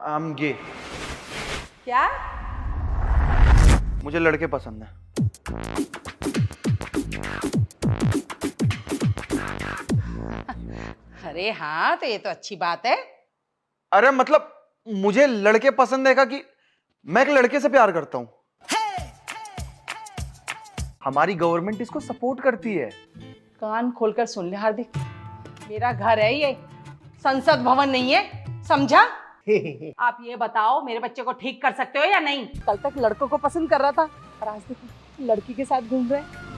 I'm gay। क्या? मुझे लड़के पसंद है। अरे हाँ, तो ये तो अच्छी बात है। अरे मतलब मुझे लड़के पसंद है कि मैं एक लड़के से प्यार करता हूं। हमारी गवर्नमेंट इसको सपोर्ट करती है। कान खोलकर सुन ले हार्दिक, मेरा घर है ये, संसद भवन नहीं है, समझा? आप ये बताओ, मेरे बच्चे को ठीक कर सकते हो या नहीं? कल तक लड़कों को पसंद कर रहा था और आज देखो लड़की के साथ घूम रहे हैं।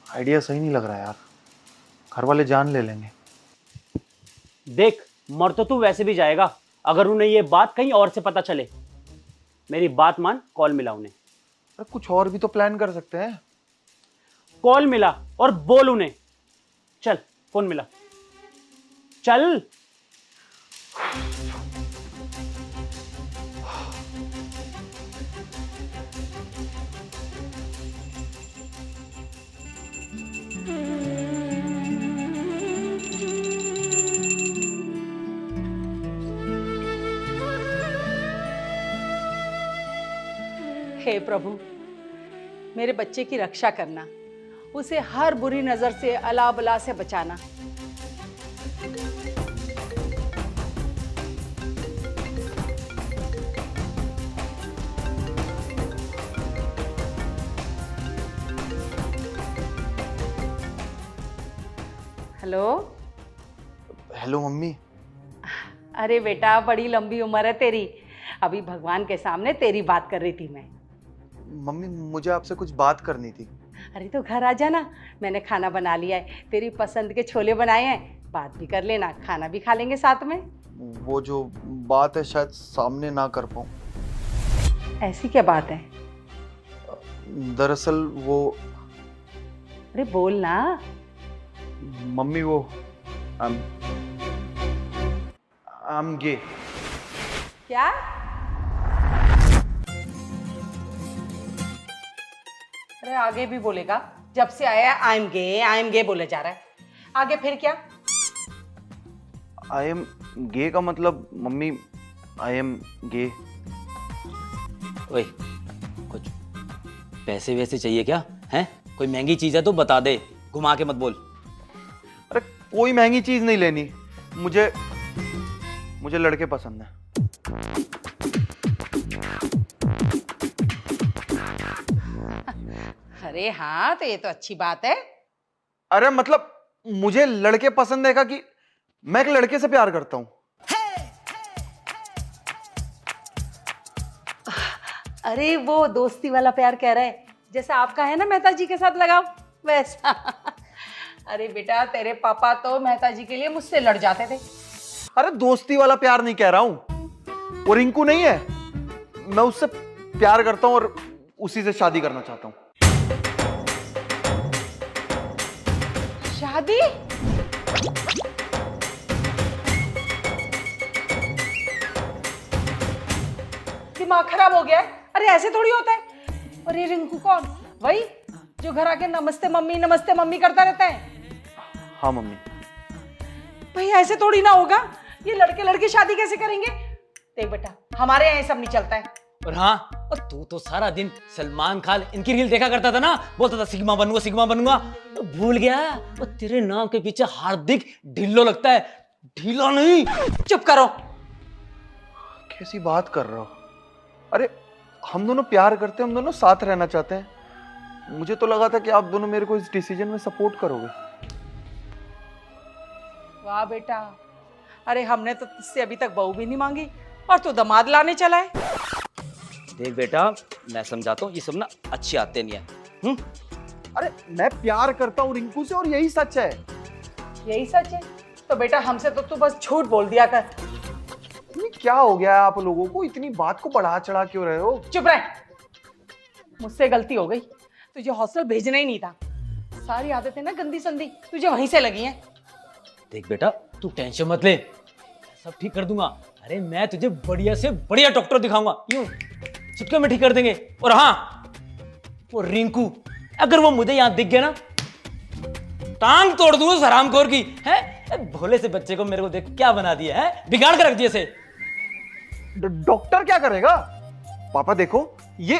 आइडिया सही नहीं लग रहा यार, घर वाले जान ले लेंगे। देख, मर तो तू वैसे भी जाएगा अगर उन्हें ये बात कहीं और से पता चले। मेरी बात मान, कॉल मिला उन्हें। अरे कुछ और भी तो प्लान कर सकते हैं। कॉल मिला और बोल उन्हें। चल, फोन मिला, चल। हे प्रभु, मेरे बच्चे की रक्षा करना, उसे हर बुरी नजर से, अला बला से बचाना। हेलो। Hello mummy. अरे बेटा, बड़ी लंबी उम्र है तेरी, अभी भगवान के सामने तेरी बात कर रही थी मैं। मम्मी मुझे आपसे कुछ बात करनी थी। अरे तो घर आ जाना, मैंने खाना बना लिया है, तेरी पसंद के छोले बनाए हैं, बात भी कर लेना, खाना भी खा लेंगे साथ में। वो जो बात है शायद सामने ना कर पाऊँ। ऐसी क्या बात है? दरअसल वो अरे बोल ना। मम्मी वो I'm gay। क्या? अरे आगे भी बोलेगा, जब से आया आई एम गे बोले जा रहा है, आगे फिर क्या? आई एम गे का मतलब मम्मी आई एम गे। ओए, कुछ पैसे वैसे चाहिए क्या? हैं? कोई महंगी चीज है तो बता दे, घुमा के मत बोल। अरे कोई महंगी चीज नहीं लेनी, मुझे लड़के पसंद है। अरे हाँ, तो ये तो अच्छी बात है। अरे मतलब मुझे लड़के पसंद है कि मैं एक लड़के से प्यार करता हूं। अरे वो दोस्ती वाला प्यार कह रहा है, जैसा आपका है ना मेहता जी के साथ लगाव, वैसा। अरे बेटा, तेरे पापा तो मेहता जी के लिए मुझसे लड़ जाते थे। अरे दोस्ती वाला प्यार नहीं कह रहा हूं, वो रिंकू नहीं है, मैं उससे प्यार करता हूं और उसी से शादी करना चाहता हूं। शादी? दिमाग खराब हो गया है? अरे ऐसे थोड़ी होता है। और ये रिंकू कौन? वही जो घर आके नमस्ते मम्मी करता रहता है। हाँ मम्मी। भाई ऐसे थोड़ी ना होगा, ये लड़के लड़की शादी कैसे करेंगे? देख बेटा, हमारे यहाँ ये सब नहीं चलता है। और हाँ, और तू तो सारा दिन सलमान खान इनकी रील देखा करता था ना, बोलता था सिग्मा बनूंगा, तो भूल गया वो तेरे नाम के पीछे हार्दिक ढिल्लो लगता है, ढीला नहीं। चुप करो। कैसी बात कर रहे हो? अरे हम दोनों प्यार करते हैं, हम दोनों साथ रहना चाहते हैं। मुझे तो लगा था कि आप दोनों मेरे को इस डिसीजन में सपोर्ट करोगे। वाह बेटा, अरे हमने तो तुझसे अभी तक बहू भी नहीं मांगी और तू दामाद लाने चला है। देख बेटा, मैं समझाता हूँ, ये सब ना अच्छी आते नहीं है। अरे मैं प्यार करता हूँ रिंकू से और यही सच है। यही सच है तो बेटा हमसे तो तू बस झूठ बोल दिया कर। ये क्या हो गया है आप लोगों को? इतनी बात को बढ़ा चढ़ा क्यों रहे हो? चुप रह, मुझसे गलती हो गई, तुझे हॉस्टल भेजना ही नहीं था। सारी आदतें ना गंदी संदी तुझे वहीं से लगी हैं। देख बेटा, तू टेंशन मत ले, सब ठीक कर दूंगा। अरे मैं तुझे बढ़िया से बढ़िया डॉक्टर दिखाऊंगा, यूं चुटके में ठीक कर देंगे। और हाँ, वो रिंकू अगर वो मुझे यहां दिख गया ना, टांग तोड़ दूंगा उस हरामखोर की। है भोले से बच्चे को मेरे को देख क्या बना दिया है, बिगाड़ कर रख दिया इसे। डॉक्टर क्या करेगा? पापा देखो, ये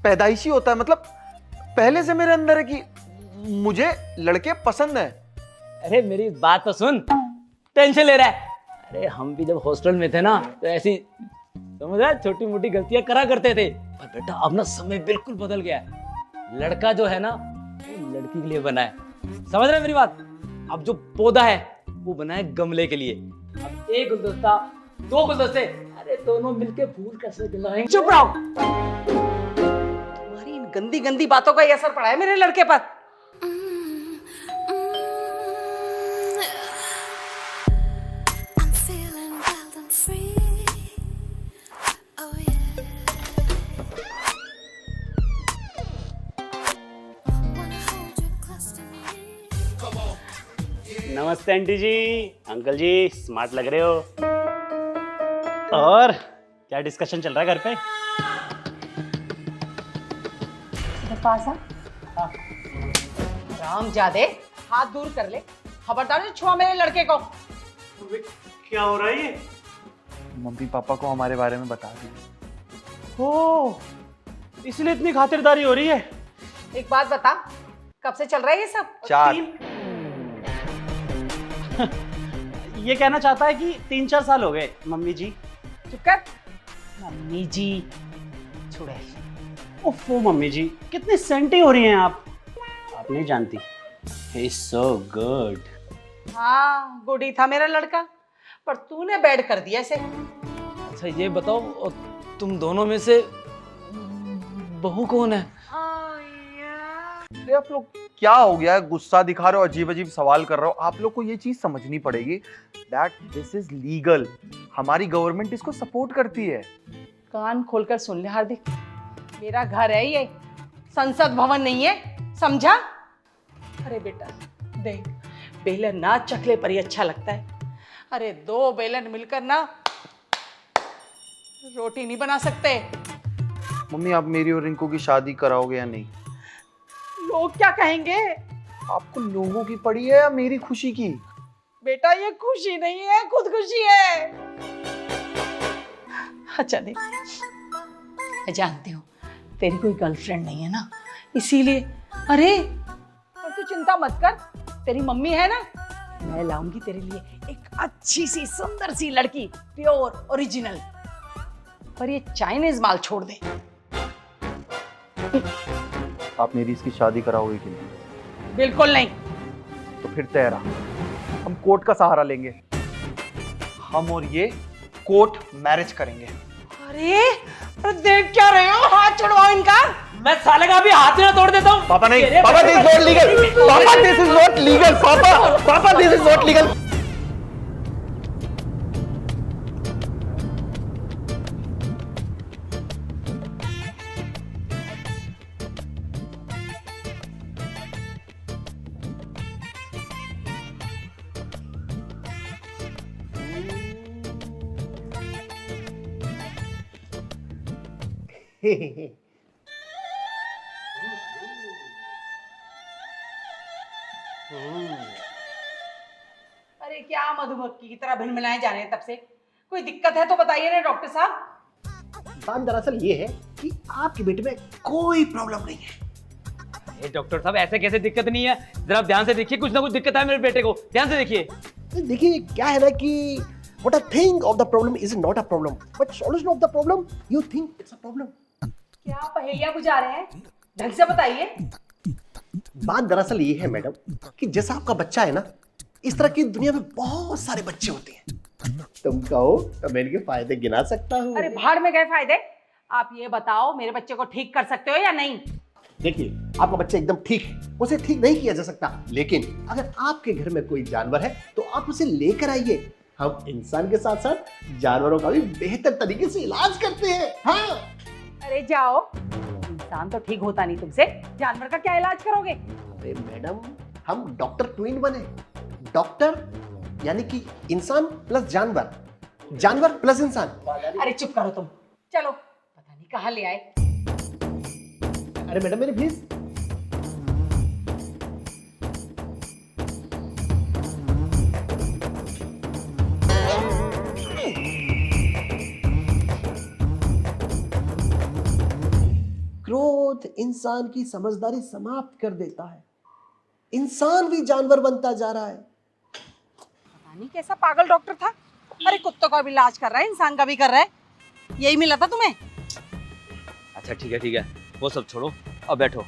पैदाइशी होता है, मतलब पहले से मेरे अंदर है कि मुझे लड़के पसंद है। अरे मेरी बात तो सुन, टेंशन ले रहा है। अरे हम भी जब हॉस्टल में थे ना तो ऐसी समझ रहा, छोटी मोटी गलतियां करा करते थे, पर बेटा अब ना समय बिल्कुल बदल गया है। लड़का जो है ना वो लड़की के लिए बना है, समझ रहे मेरी बात। अब जो पौधा है वो बना है गमले के लिए। अब एक गुलदस्ता, दो गुलदस्ते, अरे दोनों मिलके फूल कैसे खिलाएंगे। चुप रहो। तुम्हारी इन गंदी गंदी बातों का ही असर पड़ा है मेरे लड़के पर। I'm feeling wild and free. Oh yeah. Wanna hold you close to me. नमस्ते आंटी जी, अंकल जी, स्मार्ट लग रहे हो। और क्या डिस्कशन चल रहा है घर पे? पास आ। राम जादे, हाथ दूर कर ले, खबरदार जो छुआ मेरे लड़के को। क्या हो रहा है ये? मम्मी पापा को हमारे बारे में बता दिया। ओ, इसलिए इतनी खातिरदारी हो रही है। एक बात बता, कब से चल रहा है ये सब? 4 ये कहना चाहता है कि 3-4 साल हो गए मम्मी जी। चुप कर। मम्मी जी छुड़े। ओफो मम्मी जी, कितनी सेंटी हो रही हैं आप नहीं जानती। He's so good. हाँ, गुडी था मेरा लड़का, पर तूने बैड कर दिया इसे। अच्छा ये बताओ, तुम दोनों में से बहू कौन है? अरे आप लोग क्या हो गया है? गुस्सा दिखा रहे हो, अजीब अजीब सवाल कर रहे हो। आप लोग को ये चीज समझनी पड़ेगी दैट दिस इज लीगल। हमारी गवर्नमेंट इसको सपोर्ट करती है। कान खोलकर सुन ले हार्दिक, मेरा घर है ये, संसद भवन नहीं है, समझा? अरे बेटा देख, बेलन ना चकले पर ही अच्छा लगता है। अरे 2 बेलन मिलकर ना रोटी नहीं बना सकते। मम्मी आप मेरी और रिंकू की शादी कराओगे या नहीं? लोग क्या कहेंगे? आपको लोगों की पड़ी है या मेरी खुशी की? बेटा ये खुशी नहीं है, खुदकुशी है। अच्छा देख, मैं जानती हूँ तेरी कोई गर्लफ्रेंड नहीं है ना, इसीलिए। अरे और तू चिंता मत कर, तेरी मम्मी है ना, मैं लाऊंगी तेरे लिए एक अच्छी सी सुंदर सी लड़की, प्योर ओरिजिनल। पर ये चाइनीज माल छोड़ दे। आप मेरी इसकी शादी कराओगे कि नहीं? बिल्कुल नहीं। तो फिर तेरा हम कोर्ट का सहारा लेंगे। हम और ये कोर्ट मैरिज करेंगे। अरे देख क्या रहे हो, हाथ छुड़वाओ इनका। मैं साले का भी हाथ ना तोड़ देता हूँ। पापा नहीं, पापा दिस इज नॉट लीगल। पापा दिस इज नॉट लीगल। पापा दिस इज नॉट लीगल। अरे क्या मधुमक्खी की तरह भिनभिनाए जा रहे हैं तब से? कोई दिक्कत है तो बताइए ना डॉक्टर साहब। बात दरअसल ये है कि आपके बेटे में कोई प्रॉब्लम नहीं है। अरे डॉक्टर साहब ऐसे कैसे दिक्कत नहीं है, जरा ध्यान से देखिए, कुछ ना कुछ दिक्कत है मेरे बेटे को, ध्यान से देखिए। देखिए क्या है ना कि what I think of the problem is not a problem, but solution of the problem you think it's a problem. क्या पहेलियां बुझा रहे हैं, ढंग से बताइए। बात दरअसल ये है मैडम कि जैसा आपका बच्चा है ना, इस तरह की दुनिया में बहुत सारे बच्चे होते हैं। तुम कहो तो मैं इनके फायदे गिना सकता हूँ। अरे भाड़ में गए फायदे। आप ये बताओ मेरे बच्चे को ठीक कर सकते हो या नहीं? देखिए आपका बच्चा एकदम ठीक है, उसे ठीक नहीं किया जा सकता, लेकिन अगर आपके घर में कोई जानवर है तो आप उसे लेकर आइए। हम इंसान के साथ साथ जानवरों का भी बेहतर तरीके से इलाज करते हैं। हाँ अरे जाओ, इंसान तो ठीक होता नहीं तुमसे, जानवर का क्या इलाज करोगे? अरे मैडम हम डॉक्टर ट्विन बने। डॉक्टर यानी कि इंसान प्लस जानवर, जानवर प्लस इंसान। अरे चुप करो तुम, चलो पता नहीं कहाँ ले आए। अरे मैडम मेरे प्लीज। क्रोध इंसान की समझदारी समाप्त कर देता है। इंसान भी जानवर बनता जा रहा है। पता नहीं कैसा पागल डॉक्टर था। अरे कुत्तों का भी इलाज कर रहा है, इंसान का भी कर रहा है। यही मिला था तुम्हें? अच्छा ठीक है, वो सब छोड़ो, अब बैठो।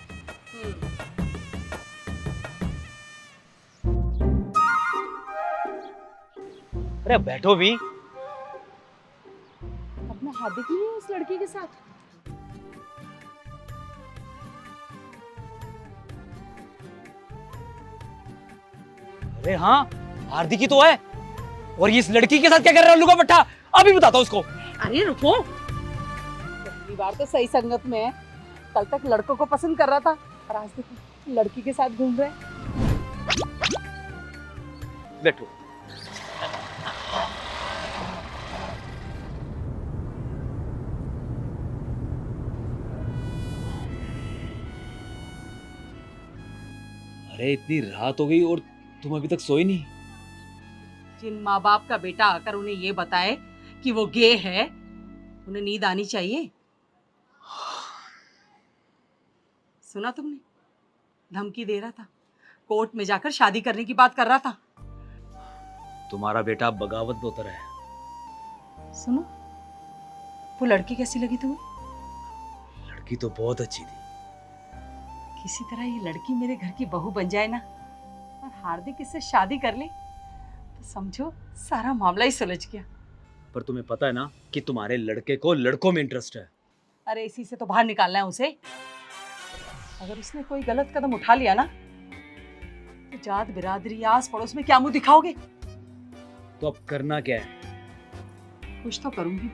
अरे बैठो भी। अपना हार्दिक ही है उस लड़की के साथ। अरे हाँ, हार्दिक तो है। और ये इस लड़की के साथ क्या कर रहा है लुगा पट्टा? अभी बताता हूँ उसको। अरे रुको, पहली बार तो सही संगत में है। कल तक लड़कों को पसंद कर रहा था और आज देखो लड़की के साथ घूम रहा है। बैठो। अरे इतनी रात हो गई और तुम अभी तक सोई नहीं? जिन माँ बाप का बेटा आकर उन्हें ये बताए कि वो गे है, उन्हें नींद आनी चाहिए। सुना तुमने? धमकी दे रहा था, कोर्ट में जाकर शादी करने की बात कर रहा था। तुम्हारा बेटा बगावत में उतर है। सुनो, वो लड़की कैसी लगी तुम्हें? लड़की तो बहुत अच्छी थी। किसी तरह ये लड़की मेरे घर की बहू बन जाए ना और हार्दिक इससे शादी कर ले तो समझो सारा मामला ही सुलझ गया। पर तुम्हें पता है ना कि तुम्हारे लड़के को लड़कों में इंटरेस्ट है। अरे इसी से तो बाहर निकालना है उसे। अगर उसने कोई गलत कदम उठा लिया ना तो जात बिरादरी आस पड़ोस में क्या मुंह दिखाओगे? तो अब करना क्या है? कुछ तो करूंगी।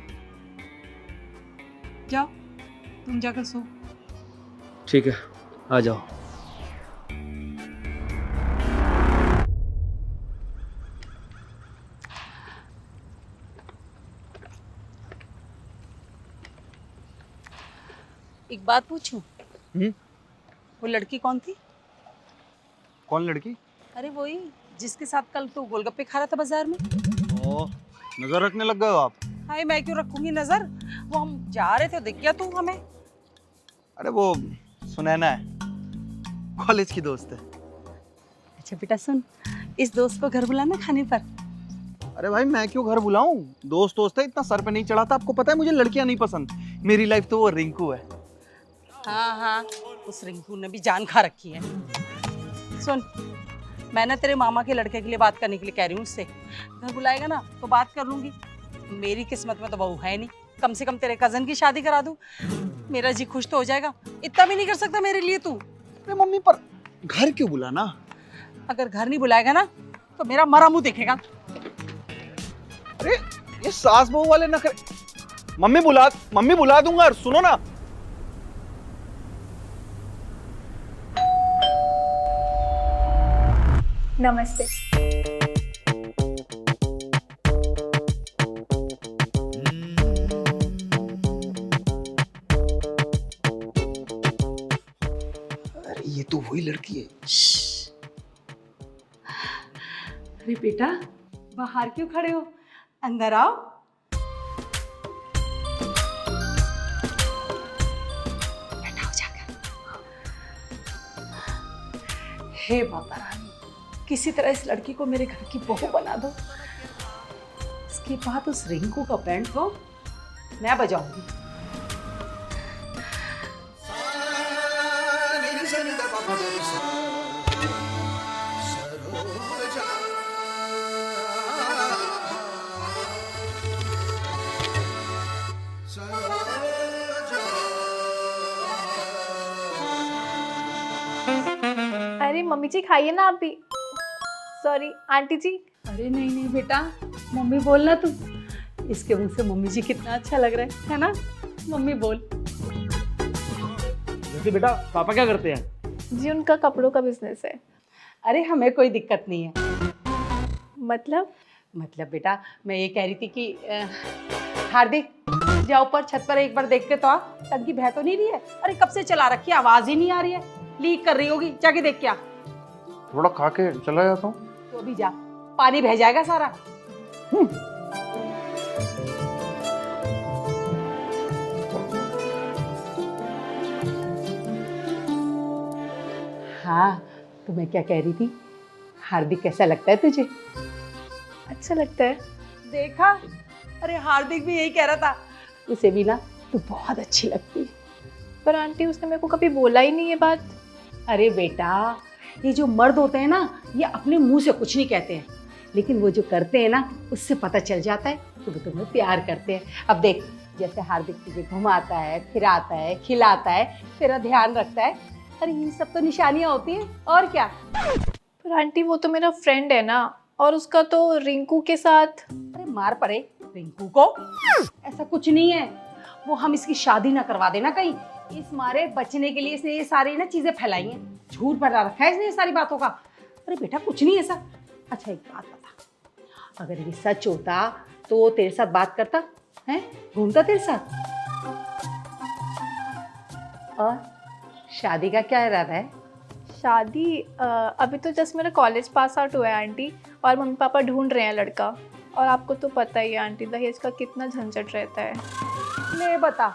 जाओ तुम जाकर सो। ठीक है, आ जाओ। एक बात पूछूं? वो लड़की कौन थी? कौन लड़की? अरे वही जिसके साथ कल तो गोलगप्पे खा रहा था बाजार में। ओ, नजर रखने लग गए हो आप? हाय, मैं क्यों रखूंगी नजर? वो हम जा रहे थे, दिख गया तू हमें। अरे वो सुनैना है, कॉलेज की दोस्त है। अच्छा बेटा सुन, इस दोस्त को घर बुलाना खाने पर। अरे भाई मैं क्यों घर बुलाऊं? दोस्त है, इतना सर पे नहीं चढ़ाता। आपको पता है मुझे लड़कियां नहीं पसंद। मेरी लाइफ तो वो रिंकू है। हाँ, उस रिंकू ने भी जान खा रखी है। सुन, मैं ना तेरे मामा के लड़के के लिए बात करने के लिए कह रही हूँ उससे। घर बुलाएगा ना तो बात कर लूंगी। मेरी किस्मत में तो बहू है नहीं, कम से कम तेरे कजन की शादी करा दूं, मेरा जी खुश तो हो जाएगा। इतना भी नहीं कर सकता मेरे लिए तू? अरे मम्मी, पर घर क्यों बुलाना? अगर घर नहीं बुलाएगा ना तो मेरा मरा मुंह देखेगा। अरे ये सास बहू वाले नखरे। मम्मी बुला दूंगा। और सुनो ना, नमस्ते। अरे ये तो वही लड़की है। अरे बेटा, बाहर क्यों खड़े हो? अंदर आओ। बैठा हो जाकर। हे माता रानी, किसी तरह इस लड़की को मेरे घर की बहू बना दो। इसके बाद उस रिंकू का बैंड को मैं बजाऊंगी। अरे मम्मी जी खाइए ना आप भी। सॉरी आंटी जी। अरे नहीं नहीं बेटा, मम्मी बोलना तू। इसके मुंह से मम्मी जी कितना अच्छा लग रहा है ना? मम्मी बोल। वैसे बेटा पापा क्या करते हैं? जी उनका कपड़ों का बिजनेस है। अरे हमें कोई दिक्कत नहीं है। मतलब? मतलब बेटा मैं ये कह रही थी कि हार्दिक जाओ ऊपर छत पर एक बार देख के तो आ, टंकी बह तो नहीं रही है? अरे कब से चला रखी है, आवाज ही नहीं आ रही है, लीक कर रही होगी, जाके देख के आ। थोड़ा खा के चला जाता हूँ। तो अभी जा, पानी बह जाएगा सारा। हाँ तो मैं क्या कह रही थी, हार्दिक कैसा लगता है तुझे? अच्छा लगता है। देखा, अरे हार्दिक भी यही कह रहा था, उसे भी ना तू बहुत अच्छी लगती। पर आंटी उसने मेरे को कभी बोला ही नहीं ये बात। अरे बेटा ये जो मर्द होते हैं ना, ये अपने मुंह से कुछ नहीं कहते हैं, लेकिन वो जो करते हैं ना उससे पता चल जाता है कि वो तुम्हें प्यार करते हैं। अब देख जैसे हार्दिक तुझे घुमाता है, फिराता है, खिलाता है, तेरा ध्यान रखता है, अरे ये सब तो निशानियां होती हैं और क्या। पर आंटी वो तो मेरा फ्रेंड है ना, और उसका तो रिंकू के साथ। अरे मार पड़े रिंकू को, ऐसा कुछ नहीं है, वो हम इसकी शादी ना करवा देना कहीं, इस मारे बचने के लिए इसने ये सारी ना चीजें फैलाई हैं, झूठ फैला रखा है इसने ये सारी बातों का। अरे बेटा कुछ नहीं ऐसा। अच्छा एक बात बता, अगर ये सच होता तो वो तेरे साथ बात करता है, घूमता तेरे साथ? और शादी का क्या इरादा है? शादी अभी तो जस्ट मेरा कॉलेज पास आउट हुआ है आंटी, और मम्मी पापा ढूंढ रहे हैं लड़का। और आपको तो पता ही है आंटी दहेज का कितना झंझट रहता है। ले बता,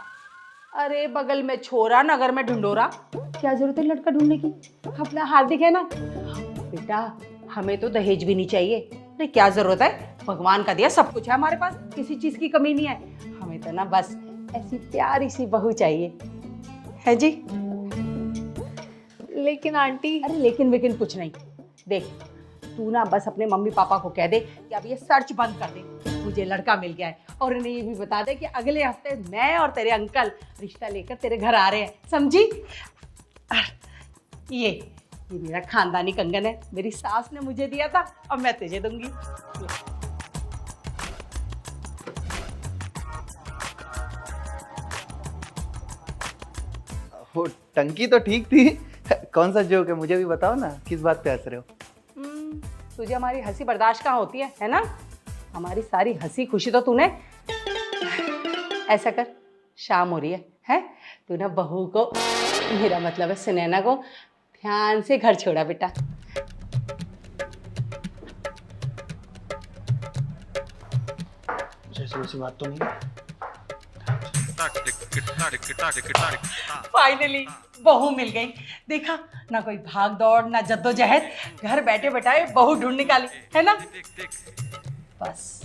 अरे बगल में छोरा नगर में ढूंढोरा, क्या जरूरत है लड़का ढूंढने की? अपना हार्दिक है ना। बेटा हमें तो दहेज भी नहीं चाहिए, अरे क्या जरूरत है, भगवान का दिया सब कुछ है हमारे पास, किसी चीज की कमी नहीं है। हमें तो ना बस ऐसी प्यारी सी बहू चाहिए, है जी। लेकिन आंटी। अरे लेकिन वेकिन कुछ नहीं, देख तू ना बस अपने मम्मी पापा को कह दे कि अब ये सर्च बंद कर दे, मुझे लड़का मिल गया है, और इन्हें ये भी बता दे कि अगले हफ्ते मैं और तेरे अंकल रिश्ता लेकर तेरे घर आ रहे हैं, समझी? ये मेरा खानदानी कंगन है, मेरी सास ने मुझे दिया था, अब मैं तुझे दूंगी। वो टंकी तो ठीक थी, कौन सा जोक है मुझे भी बताओ ना, किस बात पे हंस रहे हो? तुझे हमारी हंसी बर्दाश्त कहाँ होती है ना? हमारी सारी हंसी खुशी तो तूने, ऐसा कर शाम हो रही है तू ना बहू को, मेरा मतलब है सुनैना को, ध्यान से घर छोड़ा बेटा। जैसे वैसी बात तो नहीं है। फाइनली बहू मिल गई, देखा ना कोई भाग दौड़ ना जद्दोजहद, घर बैठे बैठाए बहू ढूंढ निकाली है ना। बस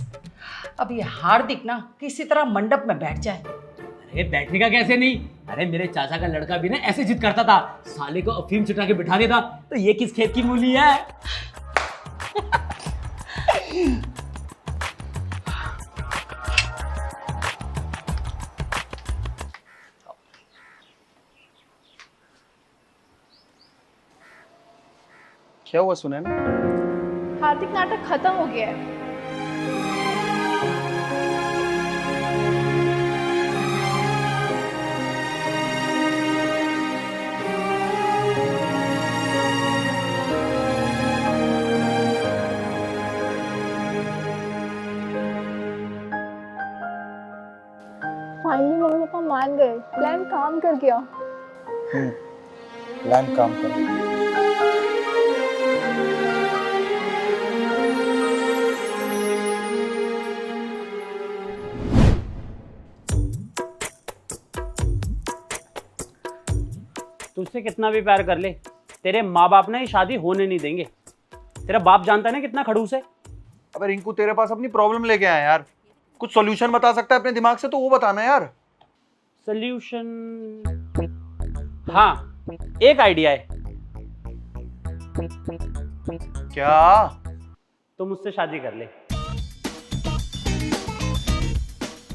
अब ये हार्दिक ना किसी तरह मंडप में बैठ जाए। अरे बैठने का कैसे नहीं, अरे मेरे चाचा का लड़का भी ना ऐसे जिद करता था, साले को अफीम चुटा के बिठा देता, तो ये किस खेत की मूली है। क्या हुआ सुनैना? हार्दिक नाटक खत्म हो गया है। फाइनली मम्मी पापा मान गए, प्लान काम कर गया। प्लान काम कर। तुझसे कितना भी प्यार कर ले, तेरे माँ बाप ना ये शादी होने नहीं देंगे। तेरा बाप जानता है ना कितना खड़ूस है। अबे रिंकू तेरे पास अपनी प्रॉब्लम लेके आया यार, कुछ सॉल्यूशन बता सकता है अपने दिमाग से तो वो बताना यार। सॉल्यूशन, हाँ एक आइडिया है। क्या? तो मुझसे शादी कर ले।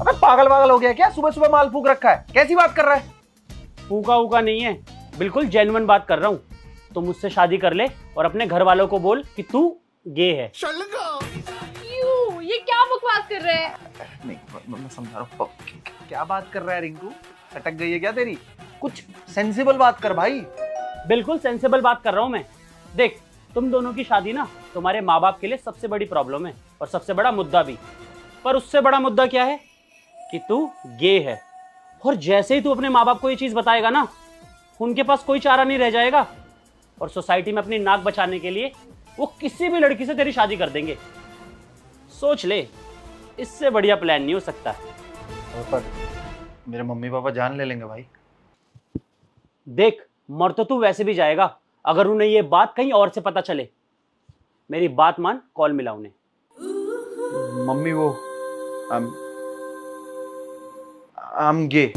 अबे पागल हो गया क्या? सुबह सुबह माल फूक रखा है, कैसी बात कर रहा है? फूका वूका नहीं है, बिल्कुल जेन्युइन बात कर रहा हूँ। तो मुझसे शादी कर ले और अपने घर वालों को बोल कि तू गे है। क्यों? ये क्या बकवास कर रहे हैं? नहीं मैं समझा रहा हूँ। क्या बात कर रहा है रिंकू? अटक गई है क्या तेरी? कुछ सेंसिबल बात कर भाई। बिल्कुल सेंसिबल बात कर रहा हूँ मैं। देख तुम दोनों की शादी ना तुम्हारे माँ बाप के लिए सबसे बड़ी प्रॉब्लम है और सबसे बड़ा मुद्दा भी। पर उससे बड़ा मुद्दा क्या है कि तू गे है। और जैसे ही तू अपने माँ बाप को ये चीज बताएगा ना, उनके पास कोई चारा नहीं रह जाएगा और सोसाइटी में अपनी नाक बचाने के लिए वो किसी भी लड़की से तेरी शादी कर देंगे। सोच ले, इससे बढ़िया प्लान नहीं हो सकता। पर मेरे मम्मी पापा जान ले लेंगे भाई। देख, मर तो तू वैसे भी जाएगा अगर उन्हें ये बात कहीं और से पता चले। मेरी बात मान, कॉल मिला उन्हें। मम्मी वो I'm gay।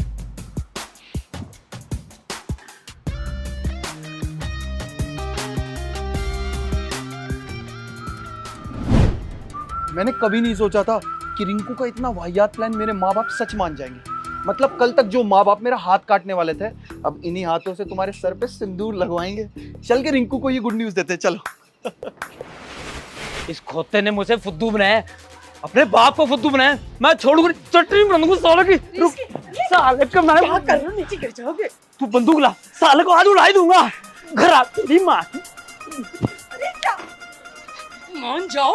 मैंने कभी नहीं सोचा था कि रिंकू का इतना वाहियात प्लान मेरे माँ बाप सच मान जाएंगे। मतलब कल तक जो माँ बाप मेरा हाथ काटने वाले थे, अब इन्हीं हाथों से तुम्हारे सर पे सिंदूर लगवाएंगे। चल के रिंकू को ये गुड न्यूज देते हैं, चलो। इस खोते ने मुझे फुद्दू बनाया, अपने बाप को फुद्दू बनाया। मैं छोड़ूंगा, चटनी बना दूंगा साले की। रुक, साले का मैं क्या कर रहा हूं, नीचे गिर जाओगे। तू बंदूक ला, साले को आज उड़ा ही दूंगा। घर आ तेरी माँ। मान जाओ।